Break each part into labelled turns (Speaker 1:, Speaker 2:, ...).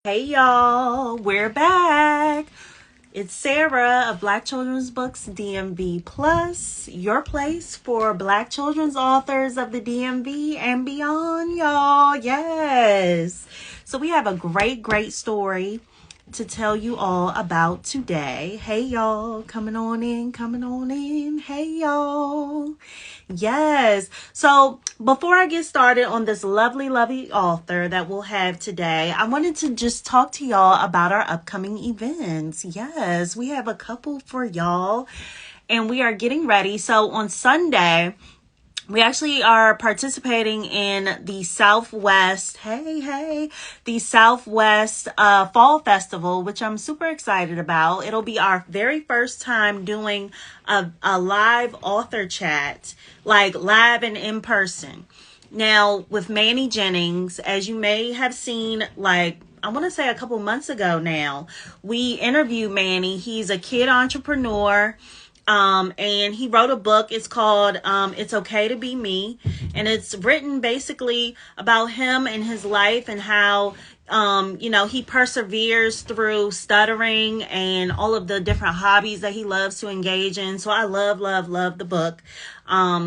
Speaker 1: Hey y'all, we're back. It's Sarah of Black Children's Books DMV Plus, your place for Black children's authors of the DMV and beyond, y'all. Yes. So we have a great story to tell you all about today. Hey y'all, coming on in, coming on in. Hey y'all. Yes. So before I get started on this lovely author that we'll have today, I wanted to just talk to y'all about our upcoming events. Yes, we have a couple for y'all and we are getting ready. So on Sunday, we actually are participating in the Southwest, the Southwest Fall Festival, which I'm super excited about. It'll be our very first time doing a live author chat, like live and in person. Now, with Manny Jennings, as you may have seen, like, I want to say a couple months ago now, we interviewed Manny. He's a kid entrepreneur. And he wrote a book. It's called It's Okay to Be Me. And it's written basically about him and his life and how, he perseveres through stuttering and all of the different hobbies that he loves to engage in. So I love the book.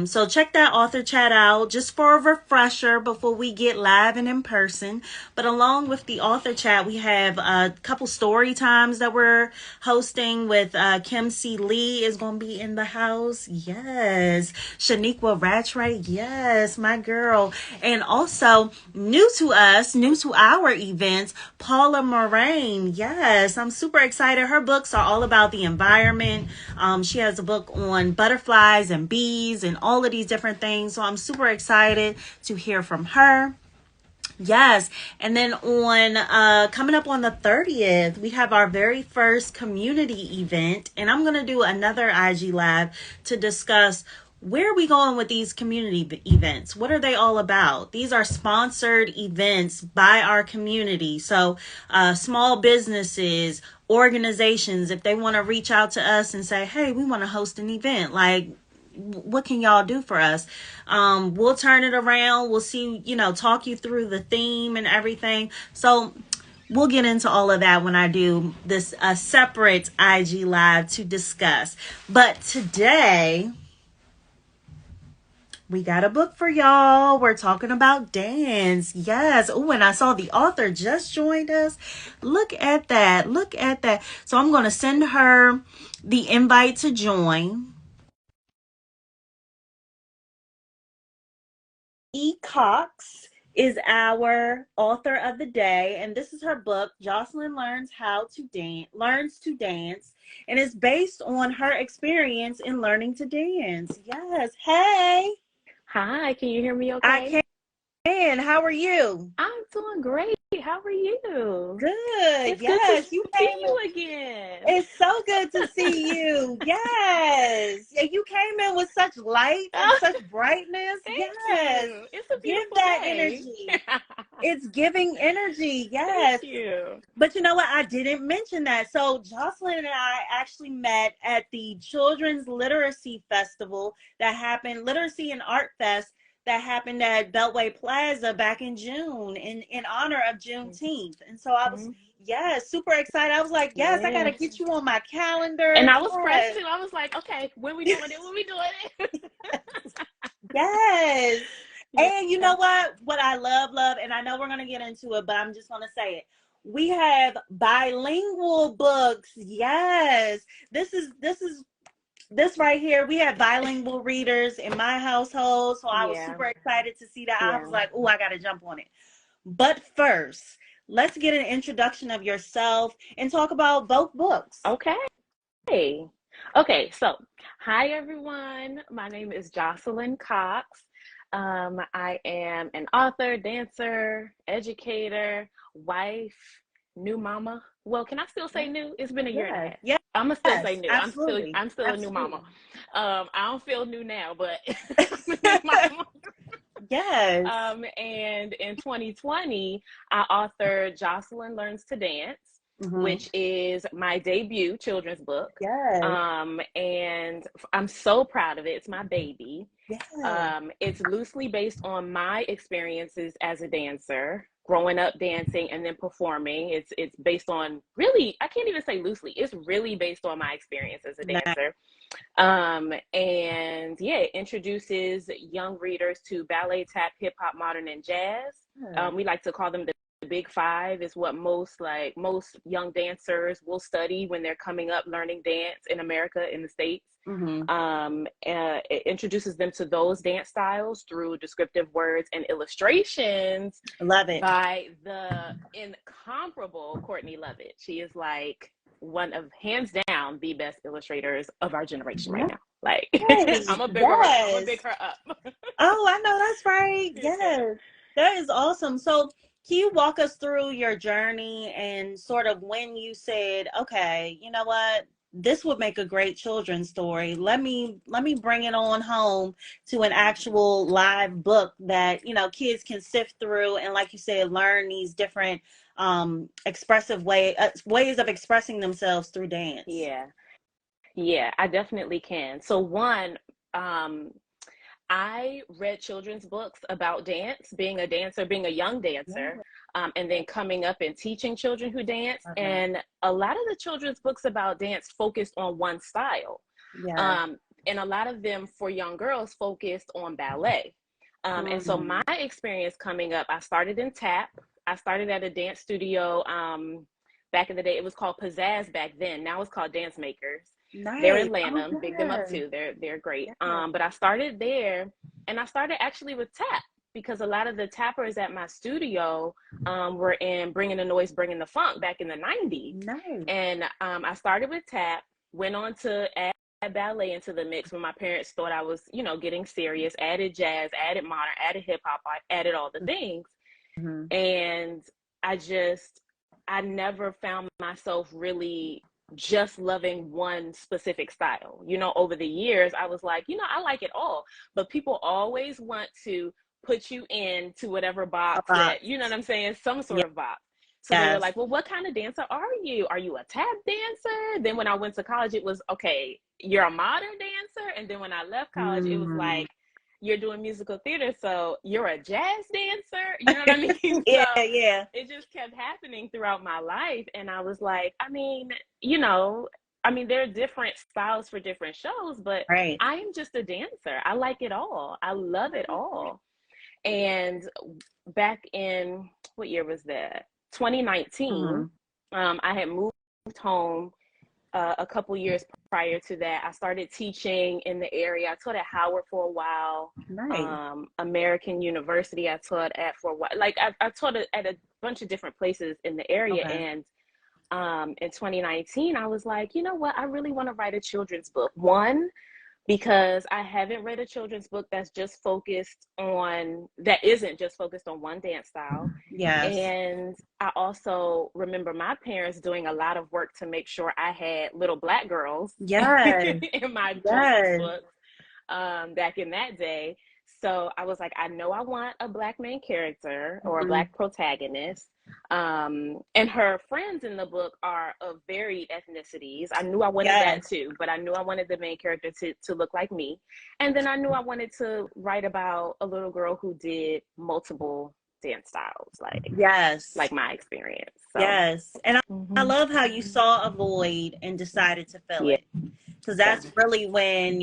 Speaker 1: So check that author chat out just for a refresher before we get live and in person. But along with the author chat, we have a couple story times that we're hosting with Kim C. Lee is going to be in the house. Yes. Shaniqua Rattray. Yes, my girl. And also new to us, new to our events, Paula Moraine. Yes, I'm super excited. Her books are all about the environment. She has a book on butterflies and bees and all of these different things. So I'm super excited to hear from her. Yes. And then on coming up on the 30th, we have our very first community event. And I'm going to do another IG Live to discuss where are we going with these community events? What are they all about? These are sponsored events by our community. So small businesses, organizations, if they want to reach out to us and say, hey, we want to host an event, like, what can y'all do for us? We'll turn it around. We'll see, talk you through the theme and everything. So we'll get into all of that when I do this separate IG live to discuss. But today we got a book for y'all. We're talking about dance. Yes. Oh, and I saw the author just joined us. Look at that. Look at that. So I'm going to send her the invite to join. E. Cox is our author of the day, and this is her book, Jocelyn Learns to Dance, and it's based on her experience in learning to dance. Yes. Hey,
Speaker 2: Hi, can you hear me
Speaker 1: I
Speaker 2: okay?
Speaker 1: can. How are you?
Speaker 2: I'm doing great. How are you?
Speaker 1: Good.
Speaker 2: It's good to
Speaker 1: Yes, you
Speaker 2: see
Speaker 1: came in.
Speaker 2: you again.
Speaker 1: It's so good to see you. Yes. And you came in with such light and
Speaker 2: Oh,
Speaker 1: such brightness.
Speaker 2: thank
Speaker 1: Yes.
Speaker 2: you. It's a
Speaker 1: Give
Speaker 2: beautiful
Speaker 1: that
Speaker 2: day.
Speaker 1: energy. It's giving energy.
Speaker 2: Thank
Speaker 1: Yes.
Speaker 2: you.
Speaker 1: But you know what? I didn't mention that. So Jocelyn and I actually met at the Children's Literacy Festival that happened, Literacy and Art Fest that happened at Beltway Plaza back in June in honor of Juneteenth. And so I was,
Speaker 2: Mhm.
Speaker 1: yes, super excited. I was like, yes, I got to
Speaker 2: Yes.
Speaker 1: get you on my calendar.
Speaker 2: And I was pressed
Speaker 1: Yes.
Speaker 2: too. I was like, okay, when we doing it? When we doing it?
Speaker 1: Yes. And you
Speaker 2: Yeah.
Speaker 1: know what? What I love, and I know we're gonna get into it, but I'm just gonna say it. We have bilingual books. Yes. This right here. We have bilingual readers in my household. So I was
Speaker 2: Yeah.
Speaker 1: super excited to see that. I was
Speaker 2: Yeah.
Speaker 1: like, oh, I gotta jump on it. But first, let's get an introduction of yourself and talk about both books.
Speaker 2: Okay. Okay, so hi everyone. My name is Jocelyn Cox. I am an author, dancer, educator, wife, new mama. Well, can I still say new? It's been a year and a
Speaker 1: Yes.
Speaker 2: half.
Speaker 1: Yes.
Speaker 2: I'm gonna still say
Speaker 1: Yes.
Speaker 2: new.
Speaker 1: Absolutely.
Speaker 2: I'm still a new mama.
Speaker 1: Absolutely.
Speaker 2: I don't feel new now, but I'm a new mama.
Speaker 1: Yes.
Speaker 2: And in 2020, I authored Jocelyn Learns to Dance,
Speaker 1: Hmm.
Speaker 2: which is my debut children's book.
Speaker 1: Yes.
Speaker 2: And I'm so proud of it. It's my baby.
Speaker 1: Yes.
Speaker 2: It's loosely based on my experiences as a dancer. growing up dancing and then performing. It's based on, really, I can't even say loosely, it's really based on my experience as a
Speaker 1: Nice.
Speaker 2: dancer. And yeah, it introduces young readers to ballet, tap, hip hop, modern, and jazz. We like to call them the big five. Is what most young dancers will study when they're coming up learning dance in America, in the States. It introduces them to those dance styles through descriptive words and illustrations.
Speaker 1: Love it.
Speaker 2: By the incomparable Courtney Lovett. She is like one of, hands down, the best illustrators of our generation right now. Like, I'm a big her up.
Speaker 1: Oh, I know that's right. Yes. That is awesome. So can you walk us through your journey and sort of when you said, okay, you know what? This would make a great children's story. Let me bring it on home to an actual live book that, you know, kids can sift through and, like you said, learn these different expressive ways of expressing themselves through dance.
Speaker 2: Yeah, I definitely can. So one, I read children's books about dance, being a dancer, being a young dancer, and then coming up and teaching children who dance. And a lot of the children's books about dance focused on one style. And a lot of them for young girls focused on ballet. And so my experience coming up, I started in tap. I started at a dance studio. Back in the day, it was called Pizzazz back then. Now it's called Dance Makers. Nice. They're in Lanham. Big them up too. They're great. But I started there, and I started actually with tap, because a lot of the tappers at my studio were in Bringing the Noise, Bringing the Funk back in the 90s. Nice. And I started with tap, went on to add ballet into the mix when my parents thought I was, you know, getting serious, added jazz, added modern, added hip hop, I added all the things. And I never found myself really just loving one specific style. You know, over the years, I was like, you know, I like it all, but people always want to put you into whatever box that, you know what I'm saying, some sort of box. So they were like, well, what kind of dancer are you? Are you a tap dancer? Then when I went to college, it was, okay, you're a modern dancer. And then when I left college, it was like, you're doing musical theater, so you're a jazz dancer. You know what I mean? It just kept happening throughout my life. And I was like, I mean, you know, there are different styles for different shows, but I am just a dancer. I like it all. I love it all. And back in, what year was that? 2019, I had moved home. A couple years prior to that, I started teaching in the area. I taught at Howard for a while. American University I taught at for a while. Like I taught at a bunch of different places in the area. And in 2019, I was like, you know what? I really want to write a children's book. One, because I haven't read a children's book that isn't just focused on one dance style. And I also remember my parents doing a lot of work to make sure I had little Black girls in my children's books back in that day. So I was like, I know I want a Black main character or a Black protagonist. And her friends in the book are of varied ethnicities. I knew I wanted that too, but I knew I wanted the main character to look like me. And then I knew I wanted to write about a little girl who did multiple dance styles, like my experience. So.
Speaker 1: And I love how you saw a void and decided to fill it, because that's really when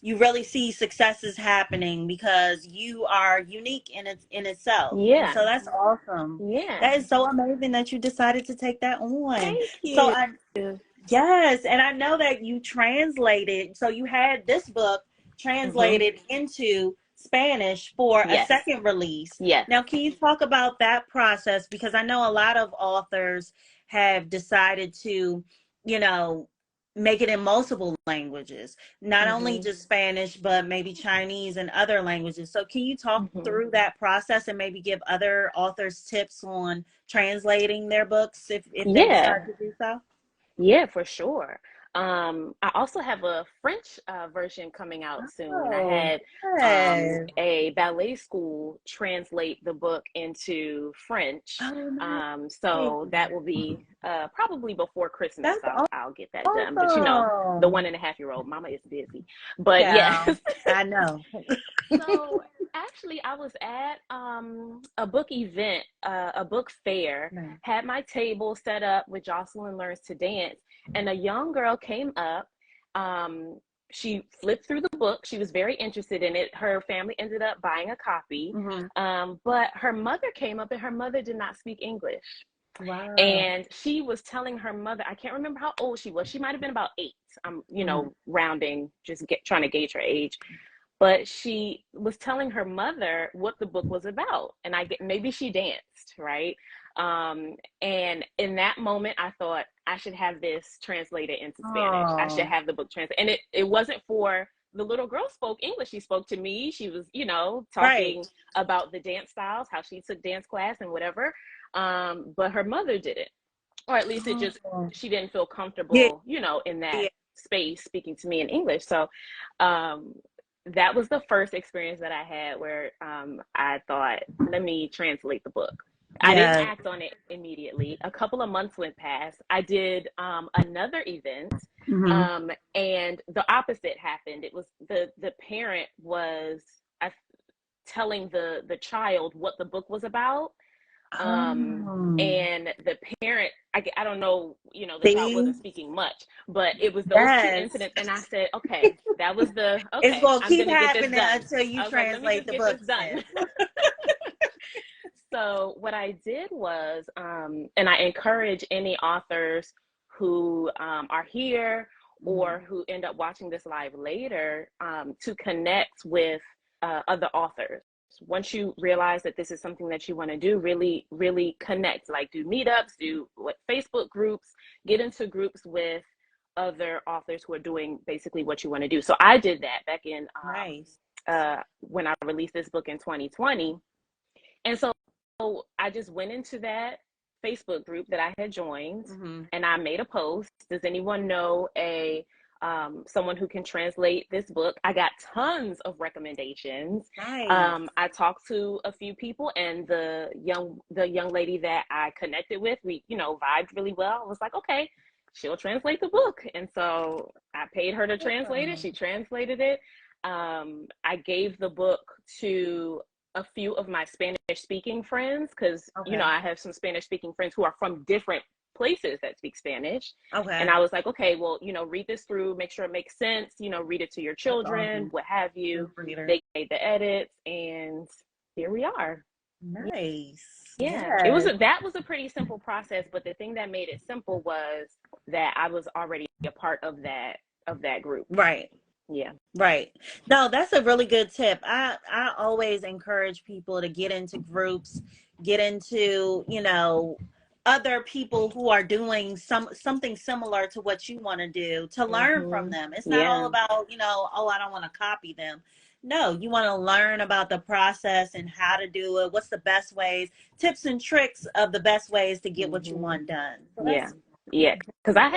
Speaker 1: you really see successes happening, because you are unique in itself. And so that's awesome. That is so amazing that you decided to take that on.
Speaker 2: Thank you.
Speaker 1: So and I know that you translated, so you had this book translated into Spanish for a second release. Now, can you talk about that process? Because I know a lot of authors have decided to, you know, make it in multiple languages, not only just Spanish, but maybe Chinese and other languages. So can you talk through that process and maybe give other authors tips on translating their books if they decide to do so?
Speaker 2: Yeah, for sure. I also have a French version coming out soon. I had a ballet school translate the book into French. So that will be probably before Christmas. I'll get that done. But you know, the 1.5-year-old mama is busy. But yes,
Speaker 1: I know.
Speaker 2: So actually I was at a book event, a book fair,
Speaker 1: Right.
Speaker 2: had my table set up with Jocelyn Learns to Dance, and a young girl came up. Um, she flipped through the book. She was very interested in it. Her family ended up buying a copy.
Speaker 1: Mm-hmm.
Speaker 2: But her mother came up and her mother did not speak English.
Speaker 1: Wow.
Speaker 2: And she was telling her mother, I can't remember how old she was. She might have been about 8. I'm,
Speaker 1: Mm-hmm.
Speaker 2: rounding, just trying to gauge her age. But she was telling her mother what the book was about. And maybe she danced, right? And in that moment, I thought I should have this translated into Spanish. I should
Speaker 1: Oh,
Speaker 2: have the book translated. And it wasn't for the little girl spoke English. She spoke to me. She was,
Speaker 1: right.
Speaker 2: talking about the dance styles, how she took dance class and whatever. But her mother didn't, or at least
Speaker 1: Oh.
Speaker 2: she didn't feel
Speaker 1: Yeah,
Speaker 2: comfortable, in that
Speaker 1: yeah.
Speaker 2: space speaking to me in English. So, um, that was the first experience that I had where I thought, let me translate the book. I didn't
Speaker 1: Yeah.
Speaker 2: act on it immediately. A couple of months went past. I did another event,
Speaker 1: Mm-hmm.
Speaker 2: and the opposite happened. It was the parent was uh, telling the child what the book was about,
Speaker 1: Oh.
Speaker 2: and the parent, I don't know, the child
Speaker 1: See?
Speaker 2: wasn't speaking much, but it was those two
Speaker 1: Yes.
Speaker 2: incidents, and I said, okay,
Speaker 1: It's
Speaker 2: okay,
Speaker 1: gonna
Speaker 2: I'm
Speaker 1: keep
Speaker 2: gonna get this
Speaker 1: happening
Speaker 2: done.
Speaker 1: until you
Speaker 2: I was like, let me
Speaker 1: translate
Speaker 2: just
Speaker 1: the
Speaker 2: get this
Speaker 1: books then.
Speaker 2: done. So what I did was, and I encourage any authors who are here
Speaker 1: Mm-hmm.
Speaker 2: or who end up watching this live later, to connect with other authors. Once you realize that this is something that you want to do, really, really connect. Like, do meetups, do Facebook groups, get into groups with other authors who are doing basically what you want to do. So I did that back in
Speaker 1: Nice.
Speaker 2: when I released this book in 2020. And so I just went into that Facebook group that I had joined,
Speaker 1: Mm-hmm.
Speaker 2: and I made a post. Does anyone know someone who can translate this book? I got tons of recommendations.
Speaker 1: Nice.
Speaker 2: I talked to a few people, and the young lady that I connected with, we vibed really well. I was like, okay, she'll translate the book, and so I paid her to translate it.
Speaker 1: Yeah.
Speaker 2: She translated it. I gave the book to a few of my Spanish speaking friends, because
Speaker 1: Okay.
Speaker 2: I have some Spanish speaking friends who are from different places that speak Spanish. And
Speaker 1: Okay.
Speaker 2: I was like, okay, well, read this through, make sure it makes sense, read it to your
Speaker 1: That's
Speaker 2: children,
Speaker 1: awesome.
Speaker 2: what have you.
Speaker 1: Reader.
Speaker 2: They made the edits, and here we are.
Speaker 1: Nice.
Speaker 2: Yeah,
Speaker 1: Yes.
Speaker 2: that was a pretty simple process, but the thing that made it simple was that I was already a part of that group.
Speaker 1: Right.
Speaker 2: Yeah.
Speaker 1: Right. No, that's a really good tip. I always encourage people to get into groups, get into, other people who are doing something similar to what you want to do, to learn from
Speaker 2: Hmm.
Speaker 1: them. It's not all
Speaker 2: Yeah.
Speaker 1: about, oh, I don't want to copy them. No, you want to learn about the process and how to do it. What's the best ways, tips and tricks of the best ways to get what you
Speaker 2: Hmm.
Speaker 1: want done. So
Speaker 2: Yeah.
Speaker 1: that's
Speaker 2: Yeah. Because I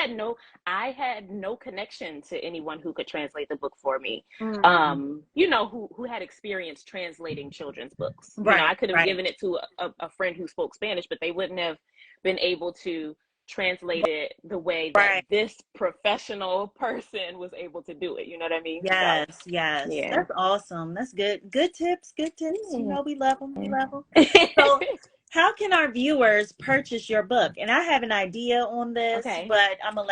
Speaker 2: had no connection to anyone who could translate the book for me.
Speaker 1: mm,
Speaker 2: Who had experience translating children's books. I
Speaker 1: right,
Speaker 2: could have
Speaker 1: right,
Speaker 2: given it to a friend who spoke Spanish, but they wouldn't have been able to translate it the way that
Speaker 1: right.
Speaker 2: this professional person was able to do it. You know what I mean? So,
Speaker 1: Yes, yes.
Speaker 2: yeah.
Speaker 1: That's awesome. That's good. Good tips. Good tips.
Speaker 2: Yeah.
Speaker 1: We love them. We love them. So, how can our viewers purchase your book? And I have an idea on this,
Speaker 2: Okay.
Speaker 1: but I'm gonna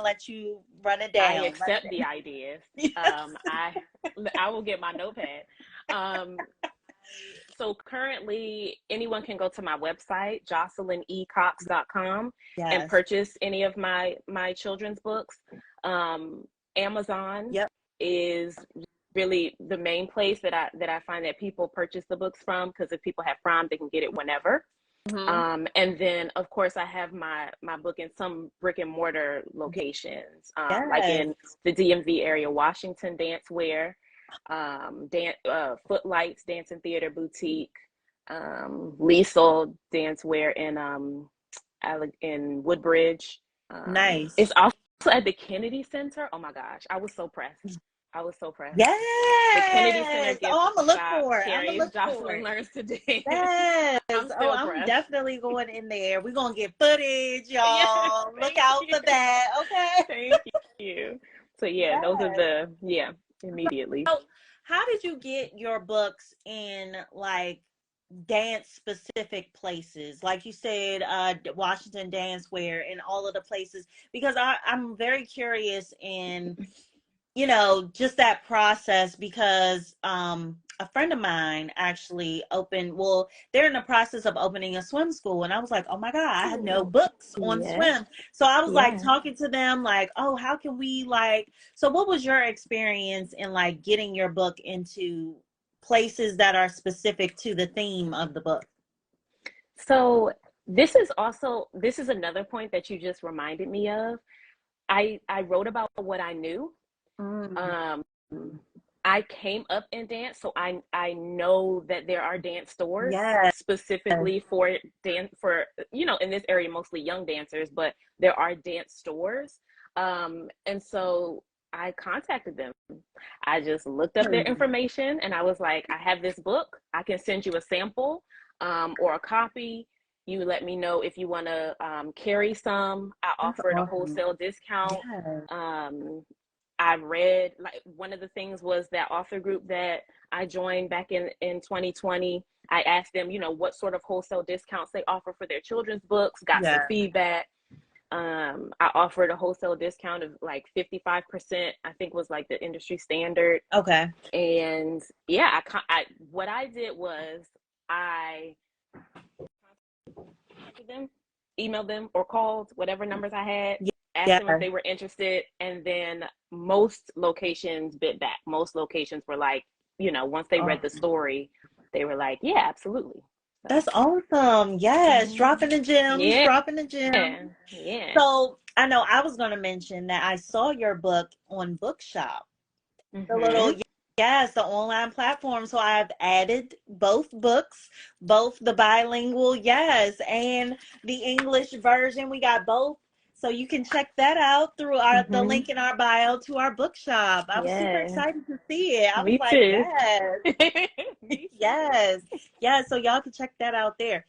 Speaker 1: let you run it
Speaker 2: I
Speaker 1: down. Run
Speaker 2: accept the
Speaker 1: it
Speaker 2: ideas.
Speaker 1: down.
Speaker 2: I will get my notepad. Um, so currently, anyone can go to my website, jocelynecox.com, and
Speaker 1: Yes.
Speaker 2: purchase any of my children's books. Amazon
Speaker 1: Yep.
Speaker 2: is really the main place that I find that people purchase the books from, because if people have Prime, they can get it whenever.
Speaker 1: Hmm.
Speaker 2: And then, of course, I have my book in some brick and mortar locations, like
Speaker 1: Yes.
Speaker 2: in the DMV area, Washington Dancewear, Footlights Dance and Theater Boutique, Liesel Dancewear in Woodbridge. It's
Speaker 1: Nice.
Speaker 2: also at the Kennedy Center. Oh my gosh, I was so pressed. I was so pressed. The Kennedy Center
Speaker 1: Yes.
Speaker 2: gift
Speaker 1: Oh, I'm gonna look
Speaker 2: shop
Speaker 1: for it. I'm gonna
Speaker 2: carries
Speaker 1: look for
Speaker 2: Jocelyn
Speaker 1: it.
Speaker 2: Learns to Dance.
Speaker 1: Yes.
Speaker 2: I'm
Speaker 1: Oh,
Speaker 2: still
Speaker 1: I'm
Speaker 2: pressed.
Speaker 1: definitely going in there. We're gonna get footage,
Speaker 2: Yeah,
Speaker 1: y'all. Look
Speaker 2: thank
Speaker 1: out
Speaker 2: you.
Speaker 1: for that. Okay.
Speaker 2: Thank you. So yeah, those are
Speaker 1: Yes.
Speaker 2: immediately.
Speaker 1: So, how did you get your books in like dance specific places? Like you said, Washington Dance Wear and all of the places, because I'm very curious in, just that process, because a friend of mine actually opened, well, they're in the process of opening a swim school, and I was like, oh my god, I had no
Speaker 2: Ooh.
Speaker 1: books on
Speaker 2: Yeah,
Speaker 1: swim. So I was like
Speaker 2: yeah.
Speaker 1: talking to them like, oh, how can we like, so what was your experience in like getting your book into places that are specific to the theme of the book?
Speaker 2: So this is another point that you just reminded me of. I wrote about what I knew.
Speaker 1: Mm,
Speaker 2: Um, I came up in dance, so I know that there are dance stores
Speaker 1: yes.
Speaker 2: specifically for dance for in this area mostly young dancers, but there are dance stores. And so I contacted them. I just looked up their information and I was like, I have this book. I can send you a sample or a copy. You let me know if you want to carry some. I
Speaker 1: That's
Speaker 2: offered a
Speaker 1: awesome.
Speaker 2: wholesale discount.
Speaker 1: Yes.
Speaker 2: Um, I read, like, one of the things was that author group that I joined back in 2020. I asked them, what sort of wholesale discounts they offer for their children's books, got some
Speaker 1: Yeah.
Speaker 2: feedback. I offered a wholesale discount of like 55%, I think was like the industry standard.
Speaker 1: Okay.
Speaker 2: And yeah, what I did was I contacted them, emailed them, or called whatever numbers I had, asked them if
Speaker 1: Yeah.
Speaker 2: they were interested, and then most locations bit back. Most locations were like, once they read the
Speaker 1: Awesome.
Speaker 2: story, they were like, yeah, absolutely. So,
Speaker 1: That's awesome. Yes, dropping
Speaker 2: mhm.
Speaker 1: the gems,
Speaker 2: Yeah,
Speaker 1: dropping the gems.
Speaker 2: yeah.
Speaker 1: So I know I was going to mention that I saw your book on Bookshop. The little,
Speaker 2: Hmm.
Speaker 1: yes, the online platform. So I've added both books, both the bilingual, yes, and the English version. We got both. So you can check that out through the
Speaker 2: Hmm.
Speaker 1: link in our bio to our bookshop. I was super
Speaker 2: Yeah,
Speaker 1: excited to see it. I was
Speaker 2: me
Speaker 1: like,
Speaker 2: too.
Speaker 1: yes,
Speaker 2: Me too.
Speaker 1: yes, yes. So y'all can check that out there.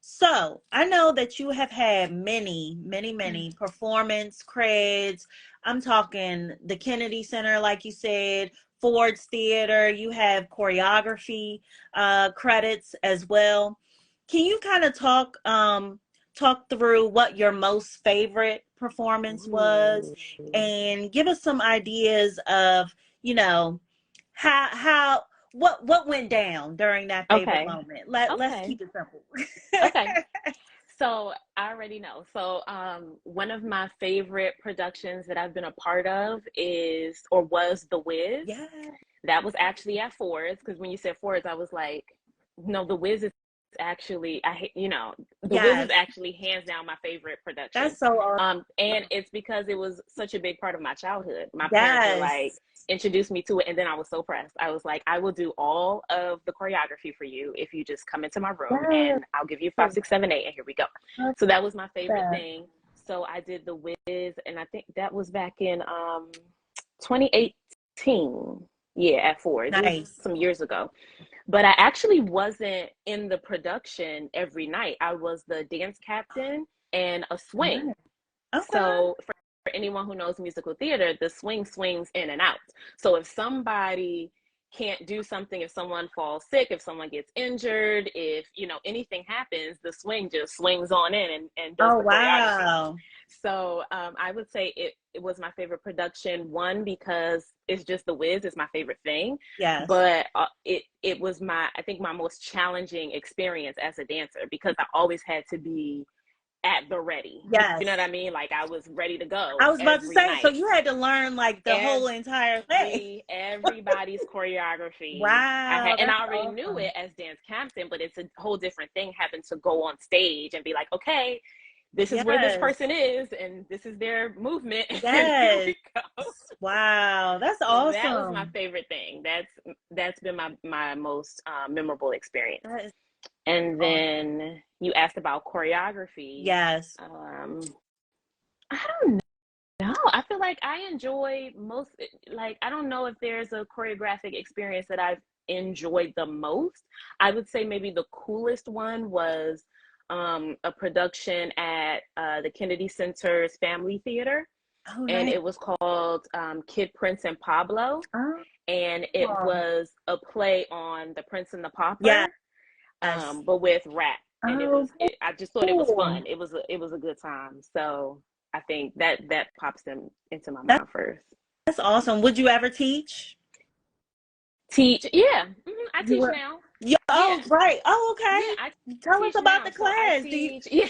Speaker 1: So I know that you have had many, many, many performance creds. I'm talking the Kennedy Center, like you said, Ford's Theater. You have choreography credits as well. Can you kind of talk through what your most favorite performance was,
Speaker 2: Ooh.
Speaker 1: and give us some ideas of, you know, how what went down during that favorite
Speaker 2: Okay.
Speaker 1: moment. Let's
Speaker 2: Okay.
Speaker 1: keep it simple.
Speaker 2: Okay. So I already know. So one of my favorite productions that I've been a part of is or was The Wiz.
Speaker 1: Yeah.
Speaker 2: That was actually at Ford's, because when you said Ford's, I was like, no, The Wiz is actually The Wiz is
Speaker 1: Yes.
Speaker 2: actually hands down my favorite production.
Speaker 1: That's so
Speaker 2: And
Speaker 1: awesome.
Speaker 2: it's because it was such a big part of my childhood. My parents were like
Speaker 1: Yes.
Speaker 2: introduced me to it, and then I was so pressed. I was like, I will do all of the choreography for you if you just come into my room,
Speaker 1: Yes.
Speaker 2: and I'll give you 5, 6, 7, 8, and here we go.
Speaker 1: Love
Speaker 2: So that was my favorite
Speaker 1: that.
Speaker 2: thing. So I did The Wiz, and I think that was back in 2018. Yeah, at Ford. It was
Speaker 1: Nice.
Speaker 2: some years ago. But I actually wasn't in the production every night. I was the dance captain and a swing.
Speaker 1: Nice. Okay.
Speaker 2: So for anyone who knows musical theater, the swing swings in and out. So if somebody can't do something, if someone falls sick, if someone gets injured, if anything happens, the swing just swings on in and does
Speaker 1: Oh
Speaker 2: the choreography.
Speaker 1: wow.
Speaker 2: So I would say it was my favorite production. One, because it's just The Wiz is my favorite thing,
Speaker 1: Yes.
Speaker 2: but it was I think my most challenging experience as a dancer, because I always had to be at the ready. You know what
Speaker 1: Yes.
Speaker 2: I mean? Like, I was ready to
Speaker 1: I
Speaker 2: go
Speaker 1: was about to
Speaker 2: every
Speaker 1: say, so
Speaker 2: night.
Speaker 1: you had to learn like the whole entire thing.
Speaker 2: Everybody's choreography.
Speaker 1: Wow,
Speaker 2: And
Speaker 1: that's
Speaker 2: I already knew
Speaker 1: awesome.
Speaker 2: it as dance captain, but it's a whole different thing having to go on stage and be like, okay, this is where this
Speaker 1: Yes.
Speaker 2: person is, and this is their movement, and here
Speaker 1: Yes.
Speaker 2: we go.
Speaker 1: Wow, that's
Speaker 2: So that was my
Speaker 1: awesome.
Speaker 2: favorite thing. That's been my most memorable experience.
Speaker 1: That is
Speaker 2: And
Speaker 1: awesome.
Speaker 2: then you asked about choreography.
Speaker 1: Yes.
Speaker 2: Um, I don't know. I feel like I enjoy most, like, I don't know if there's a choreographic experience that I've enjoyed the most. I would say maybe the coolest one was, a production at the Kennedy Center's Family Theater.
Speaker 1: Oh,
Speaker 2: and
Speaker 1: nice.
Speaker 2: it was called Kid Prince and Pablo, and it
Speaker 1: Oh,
Speaker 2: was a play on The Prince and the
Speaker 1: yes.
Speaker 2: Pauper, but with rap. And
Speaker 1: Oh,
Speaker 2: I just thought it was
Speaker 1: cool.
Speaker 2: fun. It was a good time. So I think that pops them into my
Speaker 1: That's,
Speaker 2: mind first.
Speaker 1: that's awesome. Would you ever teach?
Speaker 2: Teach, yeah, I
Speaker 1: You
Speaker 2: teach
Speaker 1: would.
Speaker 2: now.
Speaker 1: Yeah. Oh,
Speaker 2: Yeah,
Speaker 1: right. Oh,
Speaker 2: yeah,
Speaker 1: okay.
Speaker 2: I
Speaker 1: Tell us
Speaker 2: teach
Speaker 1: about
Speaker 2: now.
Speaker 1: the
Speaker 2: So I
Speaker 1: class. Do you?
Speaker 2: teach, yeah,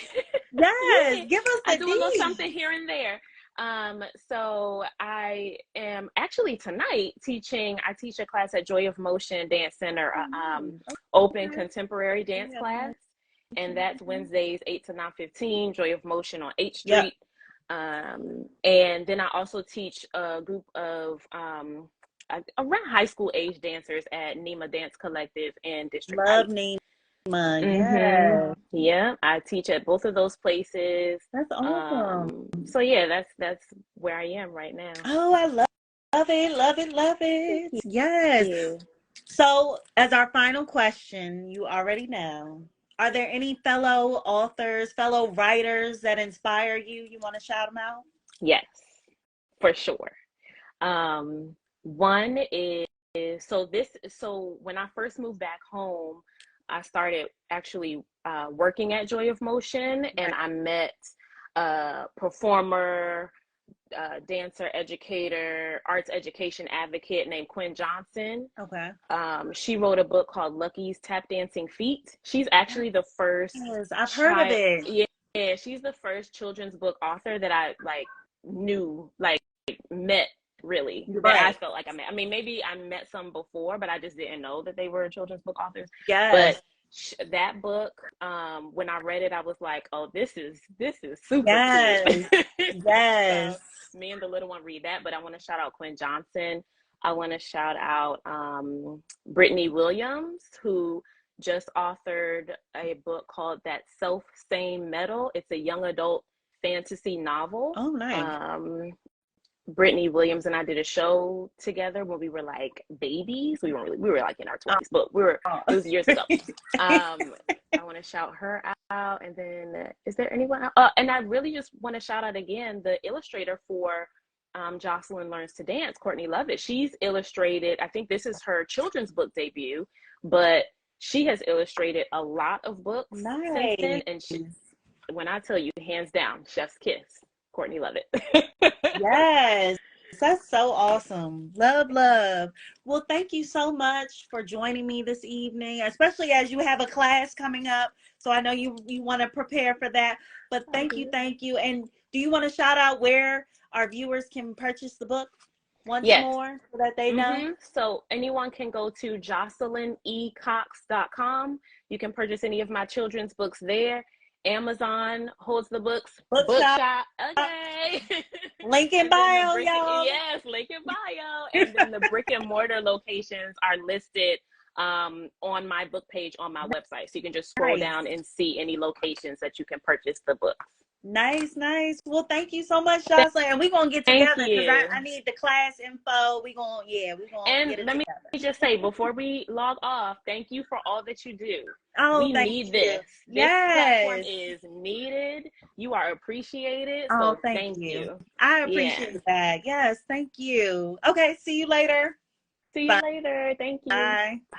Speaker 1: Yes.
Speaker 2: yeah.
Speaker 1: Give us
Speaker 2: I
Speaker 1: the
Speaker 2: do a little
Speaker 1: D.
Speaker 2: something here and there. So I am actually tonight teaching. I teach a class at Joy of Motion Dance Center,
Speaker 1: Oh, nice.
Speaker 2: open
Speaker 1: Okay.
Speaker 2: contemporary dance
Speaker 1: Yeah.
Speaker 2: class, and that's Wednesdays 8 to 9:15. Joy of Motion on H
Speaker 1: Yep.
Speaker 2: Street. And then I also teach a group of around high school age dancers at Nima Dance Collective in District
Speaker 1: Love
Speaker 2: Heights.
Speaker 1: Nima.
Speaker 2: Mm-hmm.
Speaker 1: Yes.
Speaker 2: Yeah, I teach at both of those places.
Speaker 1: That's awesome.
Speaker 2: So yeah, that's where I am right now.
Speaker 1: Oh, I love it. Love it. Love
Speaker 2: Thank
Speaker 1: it. Yes.
Speaker 2: you.
Speaker 1: So, as our final question, you already know, are there any fellow authors, fellow writers that inspire you? You want to shout them out?
Speaker 2: Yes, for sure. One is so when I first moved back home, I started actually working at Joy of Motion, and
Speaker 1: Right.
Speaker 2: I met a performer, dancer, educator, arts education advocate named Quinn Johnson.
Speaker 1: Okay.
Speaker 2: She wrote a book called Lucky's Tap Dancing Feet. She's actually the first
Speaker 1: Yes, I've heard of
Speaker 2: child.
Speaker 1: it.
Speaker 2: Yeah, she's the first children's book author that I like knew, like met really, that I
Speaker 1: Right.
Speaker 2: felt like I met. I mean, maybe I met some before, but I just didn't know that they were children's book authors.
Speaker 1: Yes.
Speaker 2: But that book, when I read it, I was like, oh, this is super
Speaker 1: Yes.
Speaker 2: cute. So
Speaker 1: Yes.
Speaker 2: me and the little one read that. But I want to shout out Quinn Johnson. I want to shout out Brittany Williams, who just authored a book called That Self-Same Metal. It's a young adult fantasy novel.
Speaker 1: Oh, nice.
Speaker 2: Brittany Williams and I did a show together when we were like babies. We were like in our 20s, but
Speaker 1: Oh.
Speaker 2: it was years ago. I want to shout her out. And then is there anyone else? And I really just want to shout out again the illustrator for Jocelyn Learns to Dance, Courtney Lovett. She's illustrated, I think this is her children's book debut, but she has illustrated a lot of books since then.
Speaker 1: Nice.
Speaker 2: And when I tell you, hands down, chef's kiss, Courtney Lovett.
Speaker 1: Yes. That's so awesome. Love, love. Well, thank you so much for joining me this evening, especially as you have a class coming up. So I know you want to prepare for that. But thank you, thank you. And do you want to shout out where our viewers can purchase the book once
Speaker 2: Yes.
Speaker 1: more so that they know?
Speaker 2: So anyone can go to jocelyncox.com. You can purchase any of my children's books there. Amazon holds the books.
Speaker 1: Bookshop.
Speaker 2: Bookshop. Okay.
Speaker 1: Link in
Speaker 2: And then
Speaker 1: bio, y'all.
Speaker 2: yes, link in bio. And then the brick and mortar locations are listed on my book page on my website. So you can just scroll
Speaker 1: Nice.
Speaker 2: down and see any locations that you can purchase the books.
Speaker 1: Nice, nice. Well, thank you so much, Jocelyn. And we're gonna get
Speaker 2: Thank
Speaker 1: together because
Speaker 2: you.
Speaker 1: I need the class info. We're gonna
Speaker 2: And
Speaker 1: get it
Speaker 2: let me
Speaker 1: together.
Speaker 2: just say before we log off, thank you for all that you do.
Speaker 1: Oh,
Speaker 2: We
Speaker 1: thank
Speaker 2: need
Speaker 1: you.
Speaker 2: this. This platform
Speaker 1: Yes.
Speaker 2: is needed. You are appreciated.
Speaker 1: Oh,
Speaker 2: So
Speaker 1: thank
Speaker 2: thank
Speaker 1: you.
Speaker 2: you.
Speaker 1: I
Speaker 2: Yeah.
Speaker 1: appreciate that. Yes, thank you. Okay, see you later.
Speaker 2: See you
Speaker 1: Bye.
Speaker 2: later. Thank you.
Speaker 1: Bye.
Speaker 2: Bye.